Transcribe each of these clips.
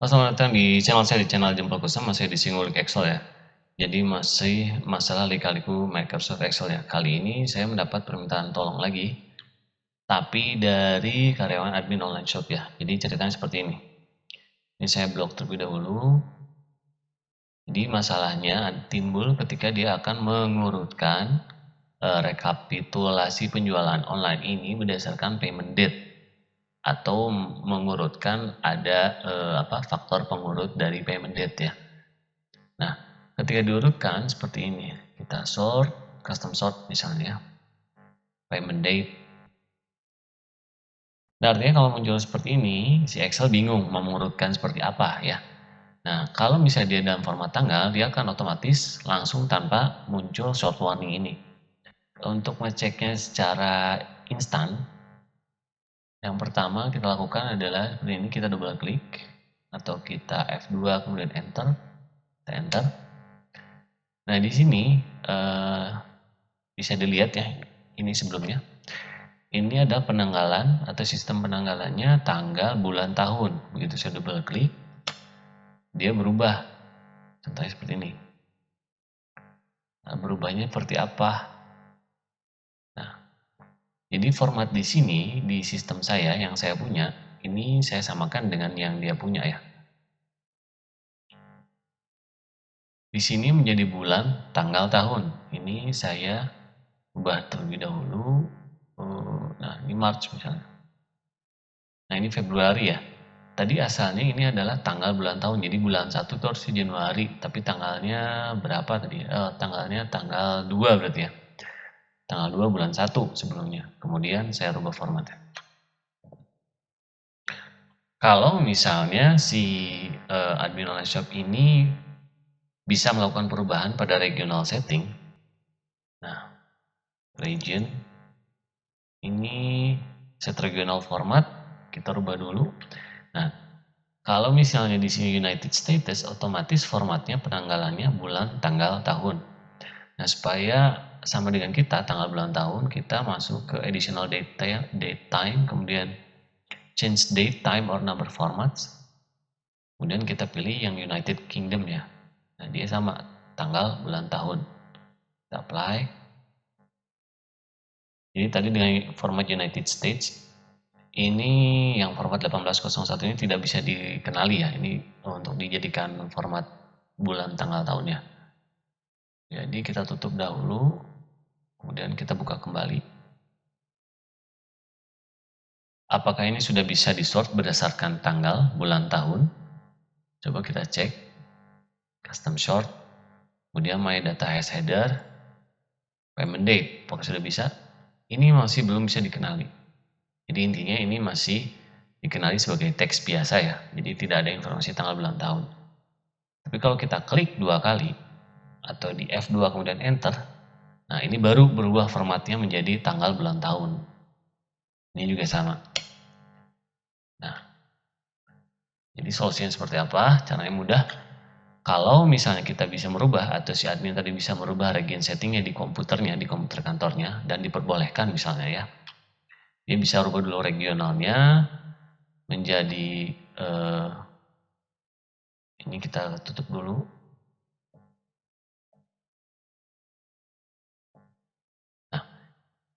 Selamat datang di channel saya, di channel Jempol Kusam, masih di Singulik Excel ya. Jadi masih masalah lika-liku Microsoft Excel ya. Kali ini saya mendapat permintaan tolong lagi, tapi dari karyawan admin online shop ya. Jadi ceritanya seperti ini. Ini saya blok terlebih dahulu. Jadi masalahnya timbul ketika dia akan mengurutkan rekapitulasi penjualan online ini berdasarkan payment date atau mengurutkan ada faktor pengurut dari payment date ya. Nah, ketika diurutkan seperti ini, kita sort, custom sort misalnya, payment date. Nah, artinya kalau muncul seperti ini, si Excel bingung mau mengurutkan seperti apa ya. Nah, kalau misalnya dia dalam format tanggal, dia akan otomatis langsung tanpa muncul short warning ini. Untuk ngeceknya secara instan, yang pertama kita lakukan adalah seperti ini, kita double klik atau kita F2 kemudian enter, kita enter. Nah, di sini bisa dilihat ya, ini sebelumnya. Ini ada penanggalan atau sistem penanggalannya tanggal, bulan, tahun. Begitu saya double klik, dia berubah. Contohnya seperti ini. Nah, berubahnya seperti apa? Nah, jadi format di sini, di sistem saya yang saya punya, ini saya samakan dengan yang dia punya ya. Di sini menjadi bulan, tanggal, tahun. Ini saya ubah terlebih dahulu. Nah, ini Maret misalnya. Nah, ini Februari ya. Tadi asalnya ini adalah tanggal bulan tahun. Jadi bulan 1 itu harusnya Januari, tapi tanggalnya berapa tadi? Tanggalnya tanggal 2 berarti ya. Tanggal 2 bulan 1 sebelumnya. Kemudian saya rubah formatnya. Kalau misalnya si admin online shop ini bisa melakukan perubahan pada regional setting. Nah, region ini set regional format kita rubah dulu. Nah, kalau misalnya di sini United States, otomatis formatnya penanggalannya bulan, tanggal, tahun. Nah, supaya sama dengan kita, tanggal, bulan, tahun, kita masuk ke additional date time, kemudian change date, time, or number formats. Kemudian kita pilih yang United Kingdom ya. Nah, dia sama, tanggal, bulan, tahun. Kita apply. Jadi tadi dengan format United States, ini yang format 1801 ini tidak bisa dikenali ya. Ini untuk dijadikan format bulan, tanggal, tahunnya. Jadi kita tutup dahulu, kemudian kita buka kembali. Apakah ini sudah bisa disort berdasarkan tanggal, bulan, tahun? Coba kita cek. Custom sort, kemudian my data has header, payment date. Apakah sudah bisa? Ini masih belum bisa dikenali. Jadi intinya ini masih dikenali sebagai teks biasa ya. Jadi tidak ada informasi tanggal, bulan, tahun. Tapi kalau kita klik 2 kali atau di F2 kemudian enter, nah ini baru berubah formatnya menjadi tanggal, bulan, tahun. Ini juga sama. Nah, jadi solusinya seperti apa? Caranya mudah. Kalau misalnya kita bisa merubah atau si admin tadi bisa merubah region settingnya di komputernya, di komputer kantornya, dan diperbolehkan misalnya ya, dia bisa rubah dulu regionalnya menjadi ini kita tutup dulu. Nah,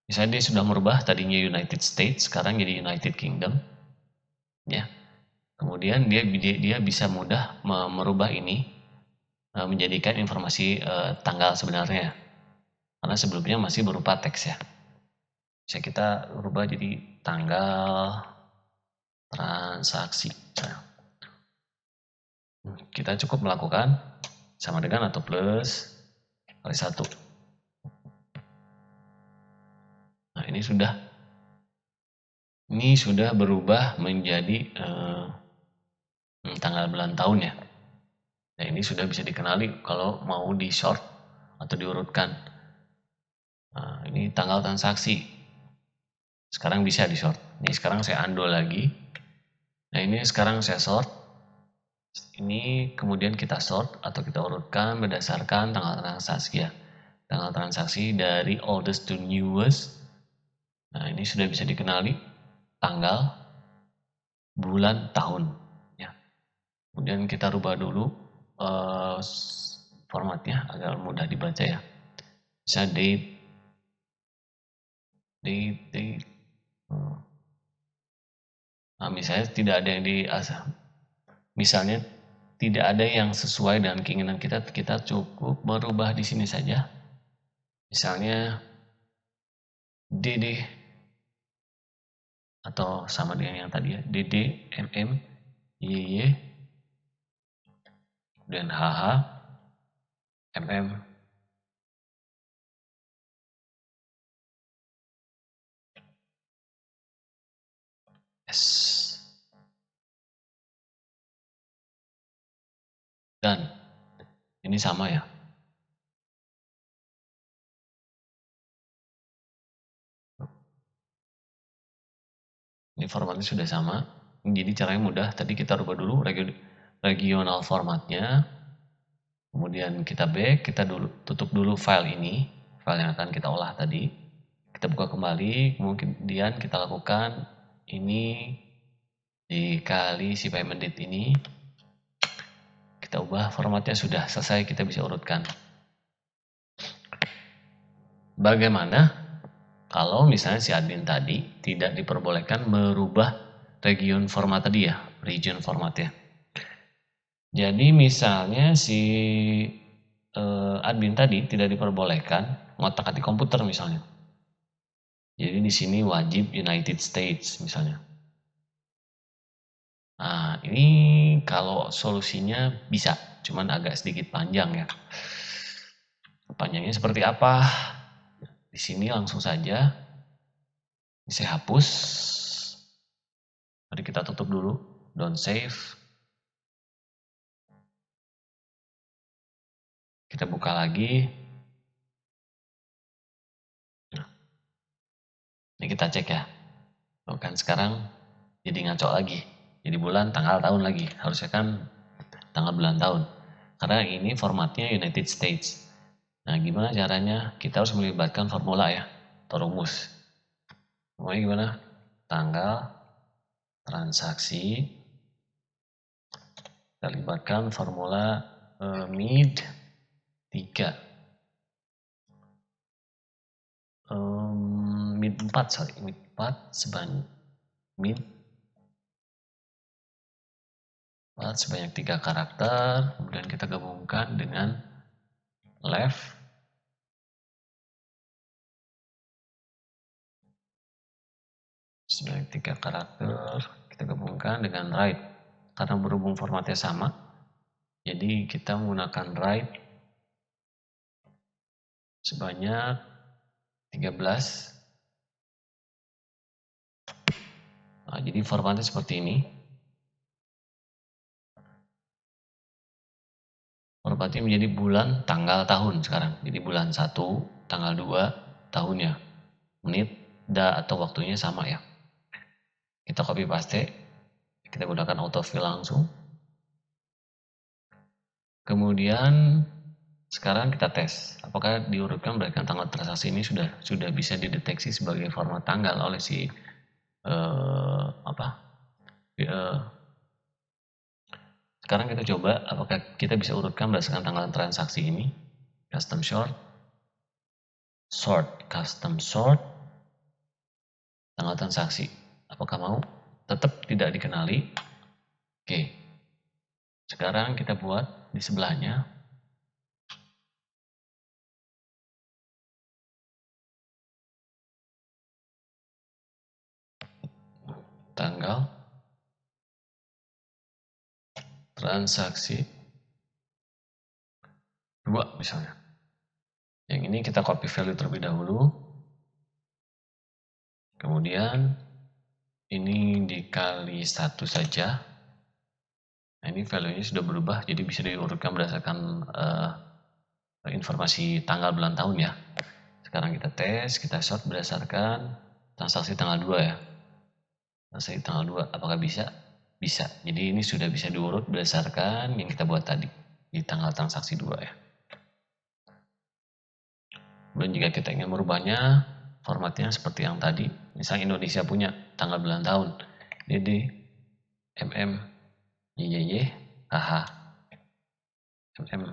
misalnya dia sudah merubah tadinya United States, sekarang jadi United Kingdom, ya. Kemudian dia bisa mudah merubah ini menjadikan informasi tanggal sebenarnya, karena sebelumnya masih berupa teks ya. Bisa kita rubah jadi tanggal transaksi. Kita cukup melakukan sama dengan atau plus kali 1. Nah, ini sudah berubah menjadi tanggal, bulan, tahun ya. Nah, ini sudah bisa dikenali kalau mau di sort atau diurutkan. Nah, ini tanggal transaksi. Sekarang bisa di sort. Ini sekarang saya undo lagi. Nah, ini sekarang saya sort. Ini kemudian kita sort atau kita urutkan berdasarkan tanggal transaksi ya. Tanggal transaksi dari oldest to newest. Nah, ini sudah bisa dikenali tanggal, bulan, tahun ya. Kemudian kita rubah dulu formatnya agar mudah dibaca ya. Bisa date. Nah, misalnya tidak ada yang misalnya tidak ada yang sesuai dengan keinginan kita, kita cukup merubah di sini saja. Misalnya DD atau sama dengan yang tadi ya, DD, MM, YY, dan HH, MM, S. Dan ini sama ya. Ini formatnya sudah sama. Jadi caranya mudah. Tadi kita rubah dulu regional formatnya. Kemudian kita back, kita tutup dulu file ini, file yang akan kita olah tadi. Kita buka kembali, kemudian kita lakukan ini dikali si payment date ini. Kita ubah formatnya, sudah selesai, kita bisa urutkan. Bagaimana kalau misalnya si admin tadi tidak diperbolehkan merubah region format tadi ya, region formatnya. Jadi misalnya si admin tadi tidak diperbolehkan ngotak-atik komputer misalnya. Jadi di sini wajib United States misalnya. Nah, ini kalau solusinya bisa, cuman agak sedikit panjang ya. Panjangnya seperti apa? Di sini langsung saja. Ini saya hapus. Mari kita tutup dulu. Don't save. Kita buka lagi. Nah, ini kita cek ya. Kan sekarang jadi ngaco lagi. Jadi bulan, tanggal, tahun lagi. Harusnya kan tanggal, bulan, tahun. Karena ini formatnya United States. Nah, gimana caranya? Kita harus melibatkan formula ya, atau rumus. Pokoknya gimana? Tanggal, transaksi, kita libatkan formula MID 3. MID 4, sorry. MID 4 sebanyak 3 karakter. Kemudian kita gabungkan dengan left. Sebanyak 3 karakter. Kita gabungkan dengan right. Karena berhubung formatnya sama, jadi kita menggunakan right sebanyak 13. Nah, jadi formatnya seperti ini. Formatnya menjadi bulan, tanggal, tahun sekarang. Jadi bulan 1, tanggal 2, tahunnya. Menit, atau waktunya sama ya. Kita copy paste. Kita gunakan autofill langsung. Kemudian sekarang kita tes apakah diurutkan berdasarkan tanggal transaksi ini sudah bisa dideteksi sebagai format tanggal oleh si sekarang kita coba apakah kita bisa urutkan berdasarkan tanggal transaksi ini. Custom custom sort tanggal transaksi. Apakah mau? Tetap tidak dikenali. Oke. Sekarang kita buat di sebelahnya. Tanggal transaksi 2 misalnya. Yang ini kita copy value terlebih dahulu. Kemudian ini dikali 1 saja. Nah, ini value-nya sudah berubah, jadi bisa diurutkan berdasarkan informasi tanggal, bulan, tahun ya. Sekarang kita tes, kita sort berdasarkan transaksi tanggal 2 ya. Transaksi tanggal 2, apakah bisa? Bisa. Jadi ini sudah bisa diurut berdasarkan yang kita buat tadi di tanggal transaksi 2 ya. Dan jika kita ingin merubahnya, formatnya seperti yang tadi. Misalnya Indonesia punya tanggal, bulan, tahun. DD, MM, YYY. HH, MM,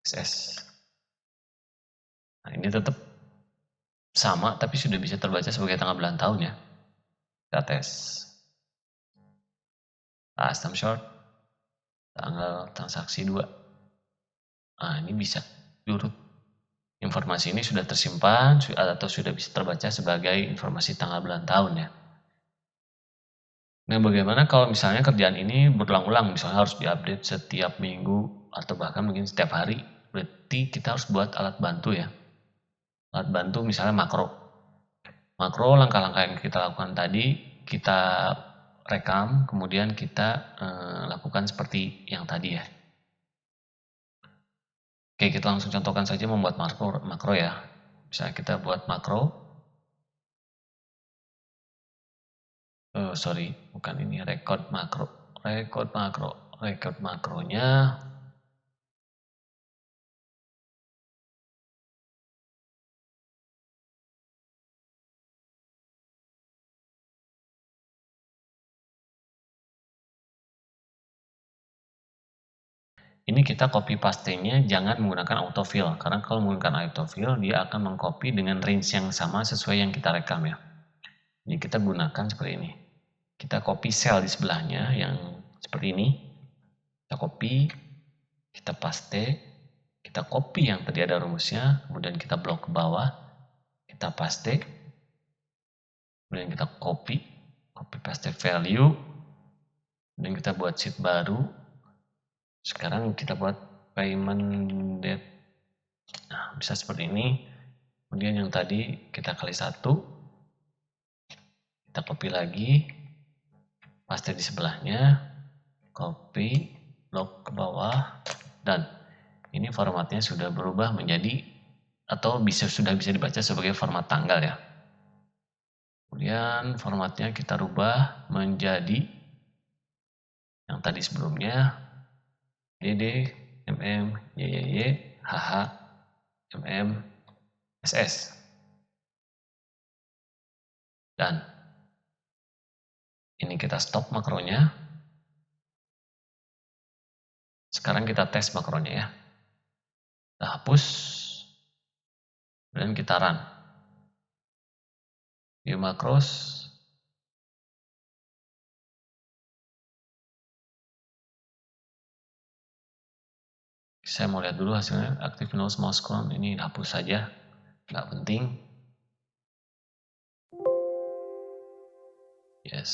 SS. Nah, ini tetap sama, tapi sudah bisa terbaca sebagai tanggal bulan tahun ya. Kita tes. Custom short, tanggal transaksi 2. Nah, ini bisa diurut. Informasi ini sudah tersimpan atau sudah bisa terbaca sebagai informasi tanggal bulan tahun ya. Nah, bagaimana kalau misalnya kerjaan ini berulang-ulang, misalnya harus diupdate setiap minggu atau bahkan mungkin setiap hari, berarti kita harus buat alat bantu ya. Alat bantu misalnya makro. Makro langkah-langkah yang kita lakukan tadi, kita rekam, kemudian kita lakukan seperti yang tadi ya. Oke, kita langsung contohkan saja membuat makro ya. Misalnya kita buat makro. Sorry, bukan ini, record makronya. Ini kita copy paste-nya jangan menggunakan autofill, karena kalau menggunakan autofill dia akan mengcopy dengan range yang sama sesuai yang kita rekam ya. Jadi kita gunakan seperti ini. Kita copy cell di sebelahnya yang seperti ini. Kita copy, kita paste, kita copy yang tadi ada rumusnya, kemudian kita blok ke bawah, kita paste, kemudian kita copy paste value, kemudian kita buat sheet baru. Sekarang kita buat payment date. Nah, bisa seperti ini. Kemudian yang tadi kita kali 1, kita copy lagi, paste di sebelahnya, copy, blok ke bawah, dan ini formatnya sudah berubah menjadi atau sudah bisa dibaca sebagai format tanggal ya. Kemudian formatnya kita rubah menjadi yang tadi sebelumnya, DD, MM, YYY, HH, MM, SS. Dan ini kita stop makronya. Sekarang kita tes makronya ya. Kita hapus. Dan kita run. View macros. Saya mau lihat dulu hasilnya. Active no mouse clone. Ini hapus saja. Nggak penting. Yes.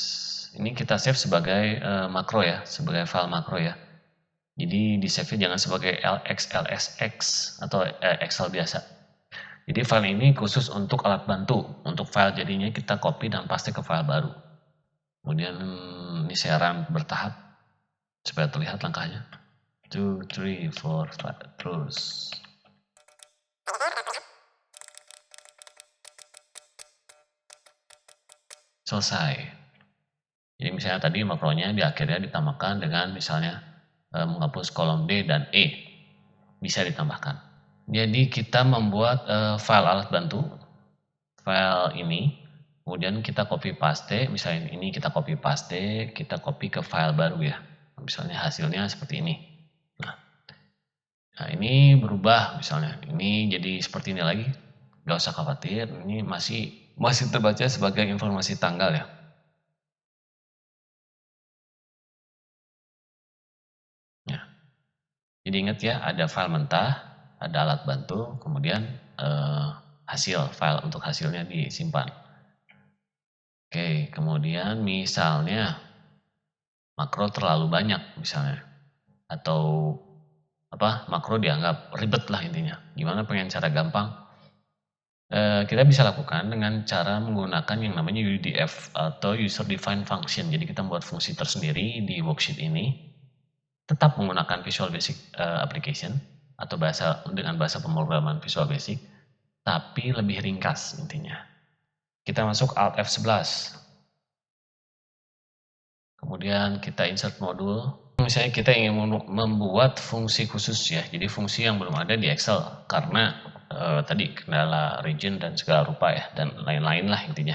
Ini kita save sebagai makro ya. Sebagai file makro ya. Jadi di save-nya jangan sebagai LXLSX atau Excel biasa. Jadi file ini khusus untuk alat bantu. Untuk file jadinya kita copy dan paste ke file baru. Kemudian ini saya run bertahap supaya terlihat langkahnya. 2, 3, 4, 5, terus. Selesai. Jadi misalnya tadi makronya di akhirnya ditambahkan dengan misalnya menghapus kolom D dan E. Bisa ditambahkan. Jadi kita membuat file alat bantu. File ini. Kemudian kita copy paste. Misalnya ini kita copy paste. Kita copy ke file baru ya. Misalnya hasilnya seperti ini. Nah ini berubah misalnya. Ini jadi seperti ini lagi. Gak usah khawatir. Ini masih terbaca sebagai informasi tanggal ya. Jadi ingat ya, ada file mentah, ada alat bantu, kemudian hasil, file untuk hasilnya disimpan. Oke, kemudian misalnya makro terlalu banyak misalnya, atau makro dianggap ribet lah intinya. Gimana pengen cara gampang? Kita bisa lakukan dengan cara menggunakan yang namanya UDF atau User Defined Function. Jadi kita membuat fungsi tersendiri di worksheet ini. Tetap menggunakan Visual Basic Application atau dengan bahasa pemrograman Visual Basic, tapi lebih ringkas intinya. Kita masuk Alt F11. Kemudian kita insert modul. Misalnya kita ingin membuat fungsi khusus ya, jadi fungsi yang belum ada di Excel karena tadi kendala region dan segala rupa ya, dan lain-lain lah intinya.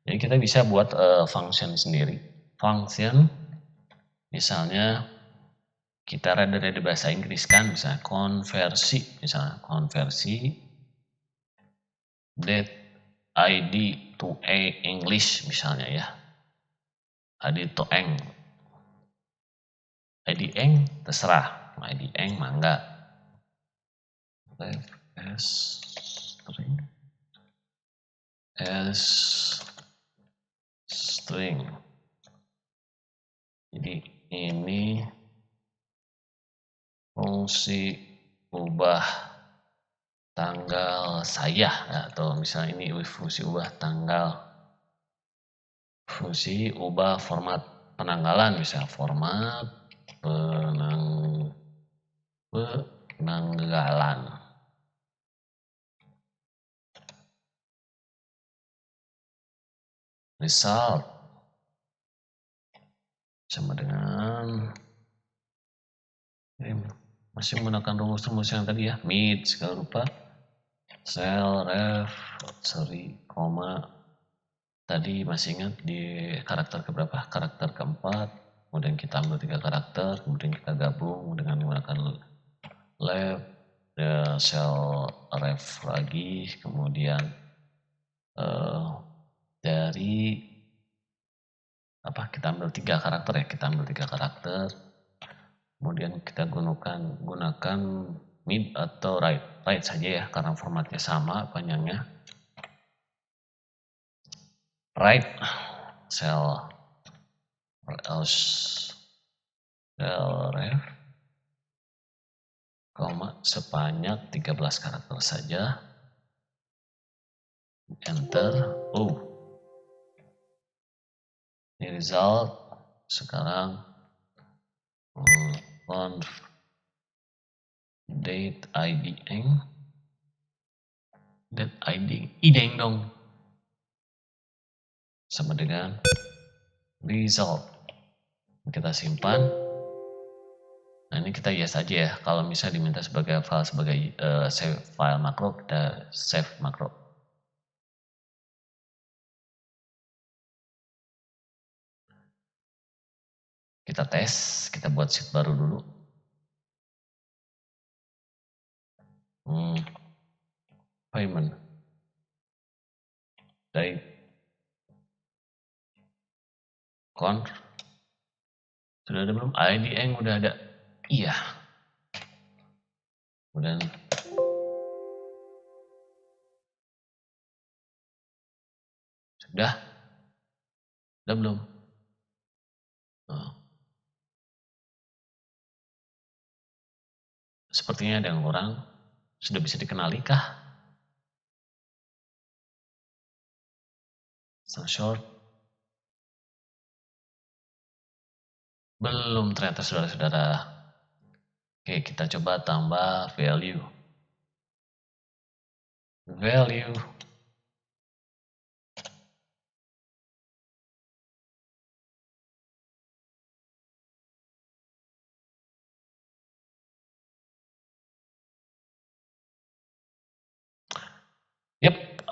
Jadi kita bisa buat function sendiri. Function misalnya kita rada-rada bahasa Inggris kan, misalnya konversi, that ID to A English misalnya ya. ID to Eng. ID Eng terserah, ID Eng mah enggak. Ref string. Jadi ini fungsi ubah tanggal saya, atau misalnya ini fungsi ubah tanggal, fungsi ubah format penanggalan, misalnya format penanggalan. Result sama dengan masih menggunakan rumus-rumus yang tadi ya, mid segala rupa, cell, ref, sorry, koma. Tadi masih ingat di karakter keberapa? Karakter keempat. Kemudian kita ambil 3 karakter, kemudian kita gabung dengan menggunakan left, cell ref lagi, kemudian dari apa? Kita ambil 3 karakter ya, kita ambil 3 karakter. Kemudian kita gunakan mid atau right saja ya, karena formatnya sama panjangnya. Right cell ref, koma sebanyak 13 karakter saja. Enter. Ini result. Sekarang conf date ID eng, date ID ideng dong, sama dengan result. Kita simpan. Nah ini kita yes aja ya. Kalau misalnya diminta sebagai file sebagai save file makro, kita save makro. Kita tes, kita buat sheet baru dulu. Payment date conf sudah ada belum? ID eng udah ada. Iya. Kemudian sudah belum? Sepertinya ada yang kurang. Sudah bisa dikenali kah? Snapshot. Belum ternyata saudara-saudara. Oke, kita coba tambah value.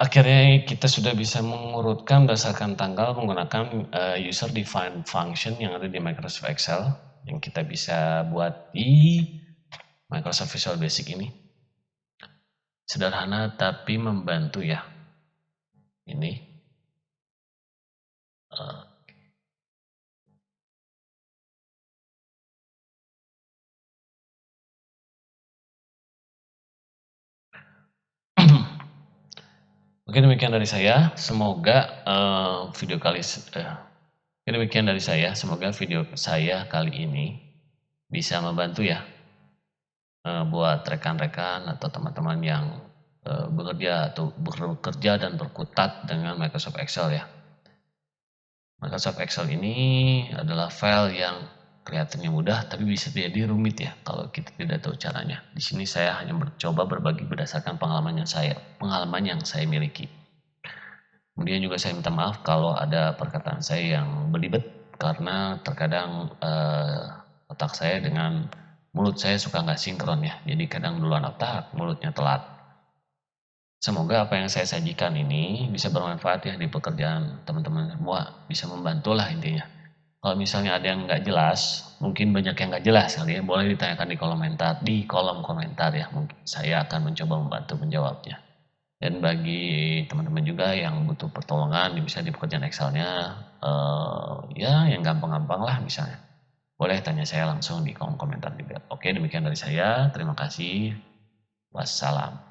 Akhirnya kita sudah bisa mengurutkan berdasarkan tanggal menggunakan user defined function yang ada di Microsoft Excel yang kita bisa buat di Microsoft Visual Basic ini. Sederhana tapi membantu ya. Ini Mungkin demikian dari saya. Semoga video saya kali ini bisa membantu ya buat rekan-rekan atau teman-teman yang bekerja dan berkutat dengan Microsoft Excel ya. Microsoft Excel ini adalah file yang kelihatannya mudah tapi bisa jadi rumit ya kalau kita tidak tahu caranya. Di sini saya hanya mencoba berbagi berdasarkan pengalaman yang saya miliki. Kemudian juga saya minta maaf kalau ada perkataan saya yang belibet karena terkadang otak saya dengan mulut saya suka nggak sinkron ya. Jadi kadang duluan otak, mulutnya telat. Semoga apa yang saya sajikan ini bisa bermanfaat ya di pekerjaan teman-teman semua, bisa membantu lah intinya. Kalau misalnya ada yang nggak jelas, mungkin banyak yang nggak jelas kali ya, boleh ditanyakan di kolom komentar ya, mungkin saya akan mencoba membantu menjawabnya. Dan bagi teman-teman juga yang butuh pertolongan, bisa di pekerjaan Excel-nya, ya yang gampang-gampang lah misalnya. Boleh tanya saya langsung di kolom komentar juga. Oke, demikian dari saya. Terima kasih. Wassalam.